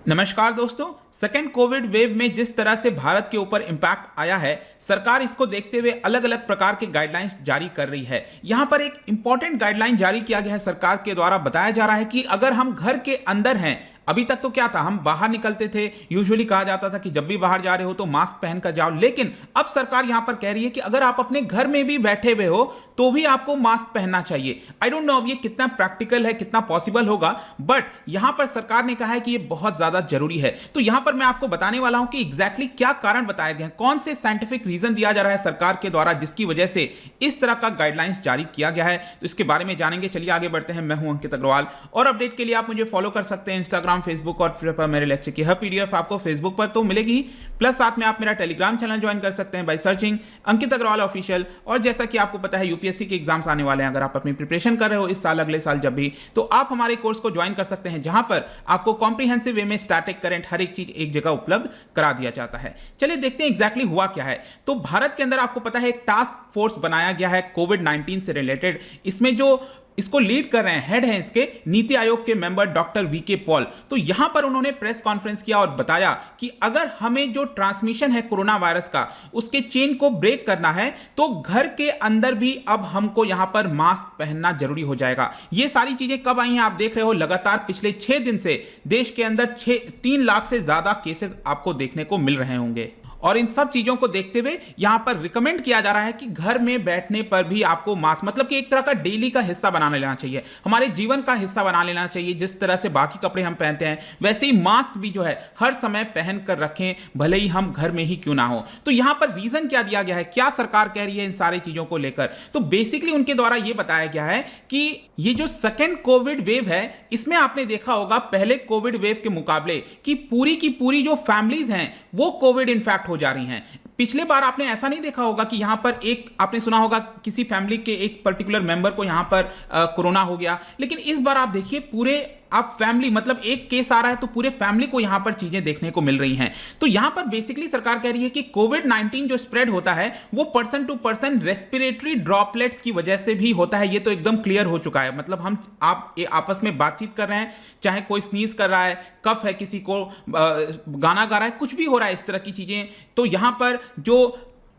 नमस्कार दोस्तों। Second Covid wave में जिस तरह से भारत के ऊपर इंपैक्ट आया है, सरकार इसको देखते हुए अलग अलग प्रकार के गाइडलाइंस जारी कर रही है। यहां पर एक इंपॉर्टेंट गाइडलाइन जारी किया गया है सरकार के द्वारा। बताया जा रहा है कि अगर हम घर के अंदर हैं, अभी तक तो क्या था, हम बाहर निकलते थे, यूजुअली कहा जाता था कि जब भी बाहर जा रहे हो तो मास्क पहनकर जाओ, लेकिन अब सरकार यहां पर कह रही है कि अगर आप अपने घर में भी बैठे हुए हो तो भी आपको मास्क पहनना चाहिए। आई डोंट नो अब ये कितना प्रैक्टिकल है, कितना पॉसिबल होगा, बट यहां पर सरकार ने कहा है कि ये बहुत ज्यादा जरूरी है। तो यहां पर मैं आपको बताने वाला हूं कि एग्जैक्टली क्या कारण बताए गए हैं, कौन से साइंटिफिक रीजन दिया जा रहा है सरकार के द्वारा जिसकी वजह से इस तरह का गाइडलाइंस जारी किया गया है। तो इसके बारे में जानेंगे। चलिए आगे बढ़ते हैं। मैं हूं अंकित अग्रवाल और अपडेट के लिए आप मुझे फॉलो कर सकते हैं इंस्टाग्राम, फेसबुक और ट्विटर पर। मेरे लेक्चर की हर पीडीएफ आपको फेसबुक पर तो मिलेगी ही, प्लस साथ में आप मेरा टेलीग्राम चैनल ज्वाइन कर सकते हैं by searching Ankit Agarwal official. और जैसा कि आपको पता है यूपीएससी के एग्जाम्स आने वाले हैं, अगर आप अपनी प्रिपरेशन कर रहे हो इस साल, अगले साल जब भी, तो आप हमारे कोर्स को ज्वाइन कर सकते हैं जहां पर आपको कॉम्प्रिहेंसिव वे में स्टैटिक, करंट, हर एक चीज एक जगह उपलब्ध करा दिया जाता है। चलिए देखते हैं एग्जैक्टली हुआ क्या है। तो भारत के अंदर आपको पता है एक टास्क फोर्स बनाया गया है कोविड-19 से रिलेटेड। इसमें जो इसको लीड कर रहे हैं, हेड हैं इसके, नीति आयोग के मेंबर डॉक्टर वीके पॉल। तो यहां पर उन्होंने प्रेस कॉन्फ्रेंस किया और बताया कि अगर हमें जो ट्रांसमिशन है कोरोना वायरस का, उसके चेन को ब्रेक करना है तो घर के अंदर भी अब हमको यहां पर मास्क पहनना जरूरी हो जाएगा। ये सारी चीजें कब आई हैं? आप देख रहे हो लगातार पिछले 6 दिन से देश के अंदर 3 लाख से ज्यादा केसेस आपको देखने को मिल रहे होंगे। और इन सब चीजों को देखते हुए यहां पर रिकमेंड किया जा रहा है कि घर में बैठने पर भी आपको मास्क, मतलब कि एक तरह का डेली का हिस्सा बना लेना चाहिए, हमारे जीवन का हिस्सा बना लेना चाहिए। जिस तरह से बाकी कपड़े हम पहनते हैं वैसे ही मास्क भी जो है हर समय पहन कर रखें, भले ही हम घर में ही क्यों ना हो। तो यहां पर रीजन क्या दिया गया है, क्या सरकार कह रही है इन सारी चीजों को लेकर? तो बेसिकली उनके द्वारा यह बताया गया है कि ये जो सेकेंड कोविड वेव है, इसमें आपने देखा होगा पहले कोविड वेव के मुकाबले कि पूरी जो फैमिलीज हैं वो कोविड इन्फेक्ट हो जा रही हैं। पिछले बार आपने ऐसा नहीं देखा होगा कि यहां पर एक, आपने सुना होगा किसी फैमिली के एक पर्टिकुलर मेंबर को यहां पर कोरोना हो गया, लेकिन इस बार आप देखिए पूरे आप फैमिली, मतलब एक केस आ रहा है तो पूरे फैमिली को यहां पर चीजें देखने को मिल रही हैं। तो यहां पर बेसिकली सरकार कह रही है कि कोविड-19 जो स्प्रेड होता है वो person to person respiratory droplets की वजह से भी होता है। ये तो एकदम क्लियर हो चुका है। मतलब आप आपस में बातचीत कर रहे हैं, चाहे कोई स्नीज कर रहा है, कफ है, किसी को गाना गा रहा है, कुछ भी हो रहा है, इस तरह की चीजें, तो यहां पर जो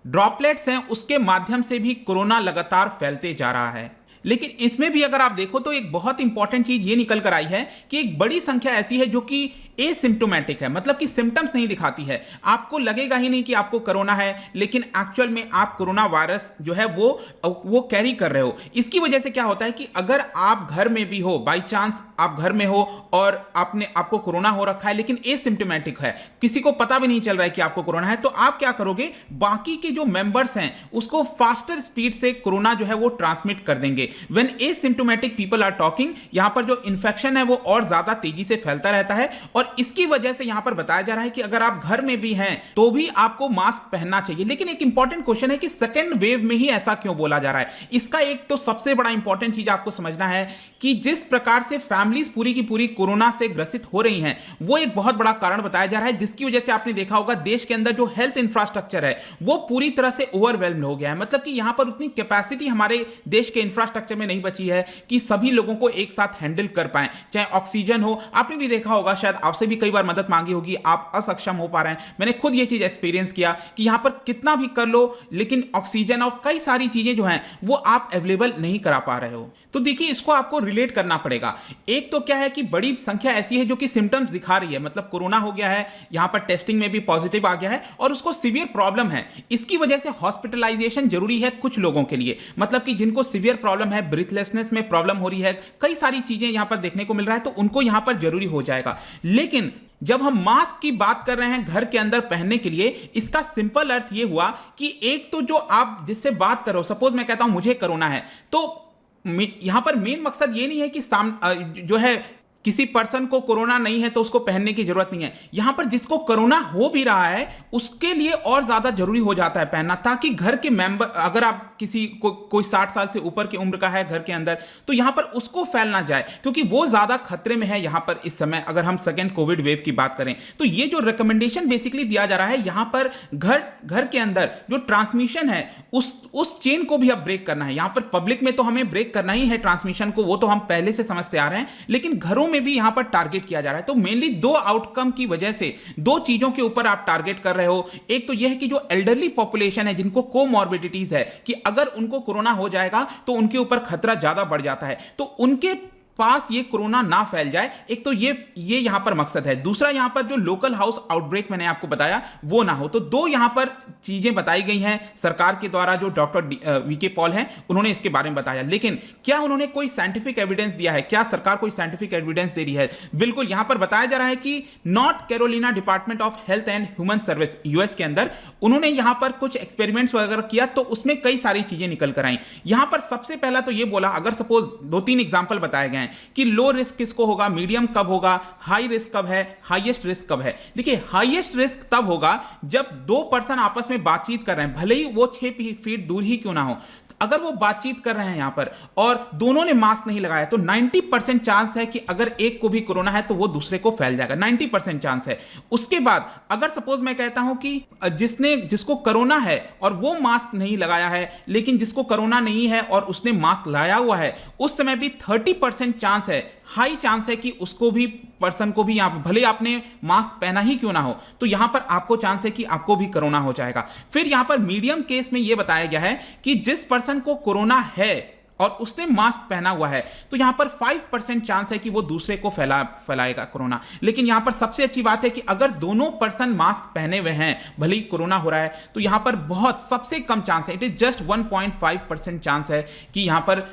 ड्रॉपलेट्स हैं उसके माध्यम से भी कोरोना लगातार फैलते जा रहा है। लेकिन इसमें भी अगर आप देखो तो एक बहुत इंपॉर्टेंट चीज ये निकल कर आई है कि एक बड़ी संख्या ऐसी है जो कि एसिम्प्टोमेटिक है, मतलब कि सिम्टम्स नहीं दिखाती है। आपको लगेगा ही नहीं कि आपको कोरोना है, लेकिन एक्चुअल में आप कोरोना वायरस जो है वो कैरी कर रहे हो। इसकी वजह से क्या होता है कि अगर आप घर में भी हो, बाई चांस आप घर में हो और आपको कोरोना हो रखा है लेकिन एसिम्प्टोमेटिक है, किसी को पता भी नहीं चल रहा है कि आपको कोरोना है, तो आप क्या करोगे, बाकी के जो मेंबर्स हैं उसको फास्टर स्पीड से कोरोना जो है वो ट्रांसमिट कर देंगे। When asymptomatic people are talking, यहां पर जो इन्फेक्शन है वो और ज्यादा तेजी से फैलता रहता है। और इसकी वजह से यहां पर बताया जा रहा है कि अगर आप घर में भी हैं तो भी आपको मास्क पहनना चाहिए। लेकिन एक इंपॉर्टेंट क्वेश्चन है कि सेकेंड वेव में ही ऐसा क्यों बोला जा रहा है? इसका एक तो सबसे बड़ा इंपॉर्टेंट चीज आपको समझना है कि जिस प्रकार से फैमिलीज पूरी की पूरी कोरोना से ग्रसित हो रही हैं, वो एक बहुत बड़ा कारण बताया जा रहा है, जिसकी वजह से आपने देखा होगा देश के अंदर जो हेल्थ इंफ्रास्ट्रक्चर है वो पूरी तरह से ओवरवेल्म्ड हो गया है। मतलब कि यहां पर उतनी कैपेसिटी हमारे देश के इंफ्रास्ट्रक्चर में नहीं बची है कि सभी लोगों को एक साथ हैंडल कर पाए। चाहे ऑक्सीजन हो, आपने भी देखा होगा, शायद आपसे भी कई बार मदद मांगी होगी, आप असक्षम हो पा रहे हैं। मैंने खुद ये चीज एक्सपीरियंस किया कि यहां पर कितना भी कर लो लेकिन ऑक्सीजन और कई सारी चीजें जो हैं वो आप अवेलेबल नहीं करा पा रहे हो। तो देखिए इसको आपको रिलेट करना पड़ेगा। एक तो क्या है कि बड़ी संख्या ऐसी है जो कि सिम्टम्स दिखा रही है, मतलब कोरोना हो गया है, यहां पर टेस्टिंग में भी पॉजिटिव आ गया है और उसको सीवियर प्रॉब्लम है। इसकी वजह से हॉस्पिटलाइजेशन जरूरी है कुछ लोगों के लिए, मतलब कि जिनको सीवियर प्रॉब्लम है, ब्रीथलेसनेस में प्रॉब्लम हो रही है, कई सारी चीजें यहां पर देखने को मिल रहा है, तो उनको यहां पर जरूरी हो जाएगा। लेकिन जब हम मास्क की बात कर रहे हैं घर के अंदर पहनने के लिए, इसका सिंपल अर्थ यह हुआ कि एक तो जो आप जिससे बात करो, सपोज मैं कहता हूं मुझे कोरोना है, तो यहां पर मेन मकसद ये नहीं है कि जो है किसी पर्सन को कोरोना नहीं है तो उसको पहनने की जरूरत नहीं है। यहां पर जिसको कोरोना हो भी रहा है उसके लिए और ज्यादा जरूरी हो जाता है पहनना, ताकि घर के मेंबर, अगर आप किसी कोई 60 साल से ऊपर की उम्र का है घर के अंदर, तो यहां पर उसको फैलना जाए, क्योंकि वो ज्यादा खतरे में है यहां पर इस समय। अगर हम सेकेंड कोविड वेव की बात करें तो ये जो रिकमेंडेशन बेसिकली दिया जा रहा है, यहां पर घर के अंदर जो ट्रांसमिशन है उस चेन को भी अब ब्रेक करना है। यहां पर पब्लिक में तो हमें ब्रेक करना ही है ट्रांसमिशन को, वो तो हम पहले से समझते आ रहे हैं, लेकिन घरों में भी यहां पर टारगेट किया जा रहा है। तो मेनली दो आउटकम की वजह से, दो चीजों के ऊपर आप टारगेट कर रहे हो। एक तो यह है कि जो एल्डरली पॉपुलेशन है, जिनको कोमॉर्बिडिटीज है, कि अगर उनको कोरोना हो जाएगा तो उनके ऊपर खतरा ज्यादा बढ़ जाता है, तो उनके पास ये कोरोना ना फैल जाए। एक तो ये यहां पर मकसद है। दूसरा, यहां पर जो लोकल हाउस आउटब्रेक मैंने आपको बताया वो ना हो। तो दो यहां पर चीजें बताई गई हैं सरकार के द्वारा। जो डॉक्टर वीके पॉल हैं उन्होंने इसके बारे में बताया, लेकिन क्या उन्होंने कोई साइंटिफिक एविडेंस दिया है? क्या सरकार कोई साइंटिफिक एविडेंस दे रही है? बिल्कुल, यहां पर बताया जा रहा है कि north Carolina department of health and human service, US के अंदर, उन्होंने यहां पर कुछ एक्सपेरिमेंट्स वगैरह किया, तो उसमें कई सारी चीजें निकल कर आई। यहां पर सबसे पहला तो यह बोला, अगर सपोज 2-3 एग्जाम्पल बताए गए कि लो रिस्क किसको होगा, मीडियम कब होगा, हाई रिस्क कब है, हाईएस्ट रिस्क कब है। देखिए, हाईएस्ट रिस्क तब होगा जब दो पर्सन आपस में बातचीत कर रहे हैं, भले ही वो 6 फीट दूर ही क्यों ना हो। अगर वो बातचीत कर रहे हैं यहां पर और दोनों ने मास्क नहीं लगाया, तो 90% चांस है कि अगर एक को भी कोरोना है तो वो दूसरे को फैल जाएगा। 90% चांस है। उसके बाद अगर सपोज मैं कहता हूं कि जिसको कोरोना है और वो मास्क नहीं लगाया है, लेकिन जिसको कोरोना नहीं है और उसने मास्क लगाया हुआ है, उस समय भी 30% चांस है, हाई चांस है कि उसको भी, पर्सन को भी, यहां पर भले आपने मास्क पहना ही क्यों ना हो, तो यहां पर आपको चांस है कि आपको भी कोरोना हो जाएगा। फिर यहां पर मीडियम केस में यह बताया गया है कि जिस पर्सन को कोरोना है और उसने मास्क पहना हुआ है, तो यहां पर 5% चांस है कि वो दूसरे को फैलाएगा कोरोना। लेकिन यहां पर सबसे अच्छी बात है कि अगर दोनों पर्सन मास्क पहने हुए हैं, भले ही कोरोना हो रहा है, तो यहां पर बहुत सबसे कम चांस है, इट इज जस्ट 1.5% चांस है कि यहां पर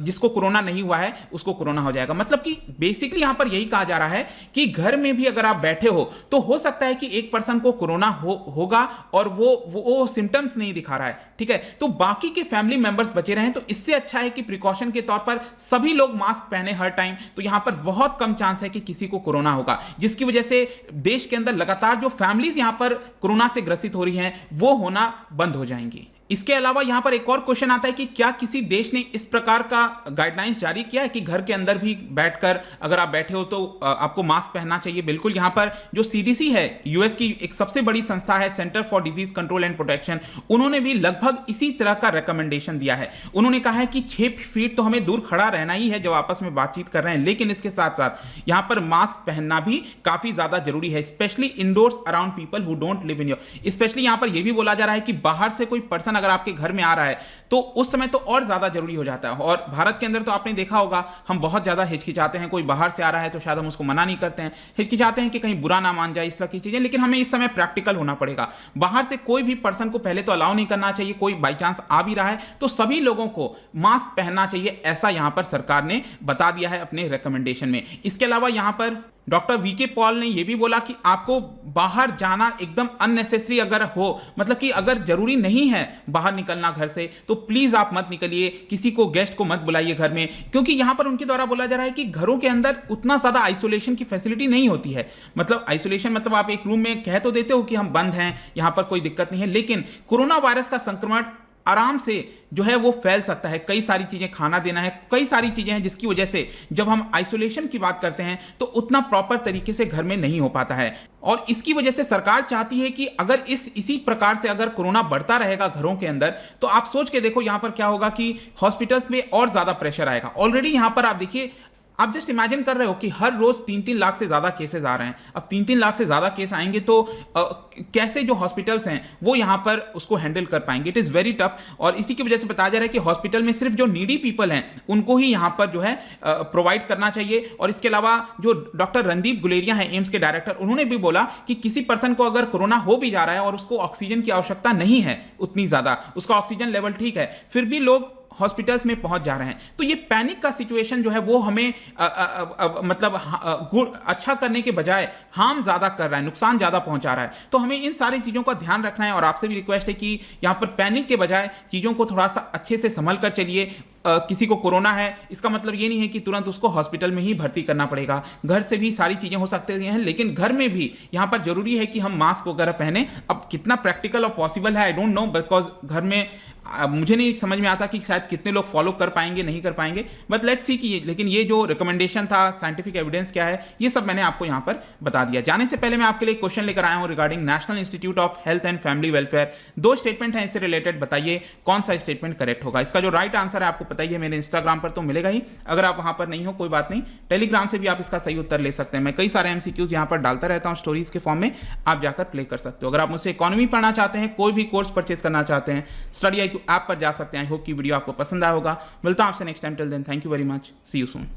जिसको कोरोना नहीं हुआ है उसको कोरोना हो जाएगा। मतलब कि बेसिकली यहां पर यही कहा जा रहा है कि घर में भी अगर आप बैठे हो तो हो सकता है कि एक पर्सन को कोरोना होगा और वो सिम्टम्स नहीं दिखा रहा है, ठीक है, तो बाकी के फैमिली मेंबर्स बचे रहें। तो इससे अच्छा है कि प्रिकॉशन के तौर पर सभी लोग मास्क पहने हर टाइम, तो यहां पर बहुत कम चांस है कि किसी को कोरोना होगा, जिसकी वजह से देश के अंदर लगातार जो फैमिलीज यहां पर कोरोना से ग्रसित हो रही हैं वो होना बंद हो जाएंगी। इसके अलावा यहां पर एक और क्वेश्चन आता है कि क्या किसी देश ने इस प्रकार का गाइडलाइंस जारी किया है कि घर के अंदर भी बैठकर अगर आप बैठे हो तो आपको मास्क पहनना चाहिए। बिल्कुल, यहां पर जो सीडीसी है, यूएस की एक सबसे बड़ी संस्था है, centre for disease control and protection, उन्होंने भी लगभग इसी तरह का रिकमेंडेशन दिया है। उन्होंने कहा है कि 6 फीट तो हमें दूर खड़ा रहना ही है जब आपस में बातचीत कर रहे हैं, लेकिन इसके साथ साथ यहां पर मास्क पहनना भी काफी ज्यादा जरूरी है, specially indoors around people who don't live in your. Specially यहां पर यह भी बोला जा रहा है कि बाहर से कोई पर्सन अगर आपके घर में आ रहा है तो उस समय तो और ज्यादा जरूरी हो जाता है। और भारत के अंदर तो आपने देखा होगा, हम बहुत ज्यादा हिचकिचाते हैं, कोई बाहर से आ रहा है तो शायद हम उसको मना नहीं करते हैं, हिचकिचाते हैं कि कहीं बुरा ना मान जाए, इस तरह की चीजें। लेकिन हमें इस समय प्रैक्टिकल होना पड़ेगा। बाहर से कोई भी पर्सन को पहले तो अलाउ नहीं करना चाहिए, कोई बाई चांस आ भी रहा है तो सभी लोगों को मास्क पहनना चाहिए, ऐसा यहां पर सरकार ने बता दिया है अपने रिकमेंडेशन में। इसके अलावा यहां पर डॉक्टर वीके पॉल ने यह भी बोला कि आपको बाहर जाना एकदम अननेसेसरी अगर हो, मतलब कि अगर जरूरी नहीं है बाहर निकलना घर से, तो प्लीज आप मत निकलिए, किसी को, गेस्ट को मत बुलाइए घर में, क्योंकि यहां पर उनके द्वारा बोला जा रहा है कि घरों के अंदर उतना ज्यादा आइसोलेशन की फैसिलिटी नहीं होती है। मतलब आइसोलेशन मतलब आप एक रूम में कह तो देते हो कि हम बंद हैं, यहां पर कोई दिक्कत नहीं है, लेकिन कोरोना वायरस का संक्रमण आराम से जो है वो फैल सकता है। कई सारी चीजें, खाना देना है, कई सारी चीजें हैं जिसकी वजह से जब हम आइसोलेशन की बात करते हैं तो उतना प्रॉपर तरीके से घर में नहीं हो पाता है। और इसकी वजह से सरकार चाहती है कि अगर इसी प्रकार से अगर कोरोना बढ़ता रहेगा घरों के अंदर, तो आप सोच के देखो यहां पर क्या होगा कि हॉस्पिटल्स में और ज्यादा प्रेशर आएगा। ऑलरेडी यहां पर आप देखिए, आप जस्ट इमेजिन कर रहे हो कि हर रोज 3-3 लाख से ज्यादा केसेस आ रहे हैं। अब 3-3 लाख से ज्यादा केस आएंगे तो कैसे जो हॉस्पिटल्स हैं वो यहां पर उसको हैंडल कर पाएंगे? It is very tough. और इसी की वजह से बताया जा रहा है कि हॉस्पिटल में सिर्फ जो नीडी पीपल हैं उनको ही यहां पर जो है प्रोवाइड करना चाहिए। और इसके अलावा जो डॉक्टर रणदीप गुलेरिया हैं, एम्स के डायरेक्टर, उन्होंने भी बोला कि किसी पर्सन को अगर कोरोना हो भी जा रहा है और उसको ऑक्सीजन की आवश्यकता नहीं है उतनी ज्यादा, उसका ऑक्सीजन लेवल ठीक है, फिर भी लोग हॉस्पिटल्स में पहुंच जा रहे हैं, तो ये पैनिक का सिचुएशन जो है वो हमें मतलब अच्छा करने के बजाय हार्म ज्यादा कर रहा है, नुकसान ज्यादा पहुंचा रहा है। तो हमें इन सारी चीजों का ध्यान रखना है और आपसे भी रिक्वेस्ट है कि यहां पर पैनिक के बजाय चीजों को थोड़ा सा अच्छे से संभल कर चलिए। किसी को कोरोना है इसका मतलब ये नहीं है कि तुरंत उसको हॉस्पिटल में ही भर्ती करना पड़ेगा, घर से भी सारी चीजें हो सकती हैं, लेकिन घर में भी यहां पर जरूरी है कि हम मास्क वगैरह पहने। अब कितना प्रैक्टिकल और पॉसिबल है आई डोंट नो, बिकॉज घर में मुझे नहीं समझ में आता कि शायद कितने लोग फॉलो कर पाएंगे नहीं कर पाएंगे, बट लेट्स सी कि लेकिन ये जो रिकमेंडेशन था, साइंटिफिक एविडेंस क्या है, ये सब मैंने आपको यहां पर बता दिया। जाने से पहले मैं आपके लिए क्वेश्चन लेकर आया हूं regarding national institute of health and family welfare. 2 statement है इससे रिलेटेड, बताइए कौन सा स्टेटमेंट करेक्ट होगा। इसका जो राइट आंसर है आपको पता ही है मेरे इंस्टाग्राम पर तो मिलेगा ही। अगर आप वहाँ पर नहीं हो कोई बात नहीं, टेलीग्राम से भी आप इसका सही उत्तर ले सकते हैं। मैं कई सारे MCQs यहाँ पर डालता रहता हूँ स्टोरीज के फॉर्म में, आप जाकर प्ले कर सकते हो। अगर आप मुझसे इकोनॉमी पढ़ना चाहते हैं, कोई भी कोर्स परचेज करना चाहते हैं, स्टडी IQ ऐप पर जा सकते हैं। आई होप की वीडियो आपको पसंद आया होगा। मिलता हूँ आपसे next time. Till then thank you very much, see you soon.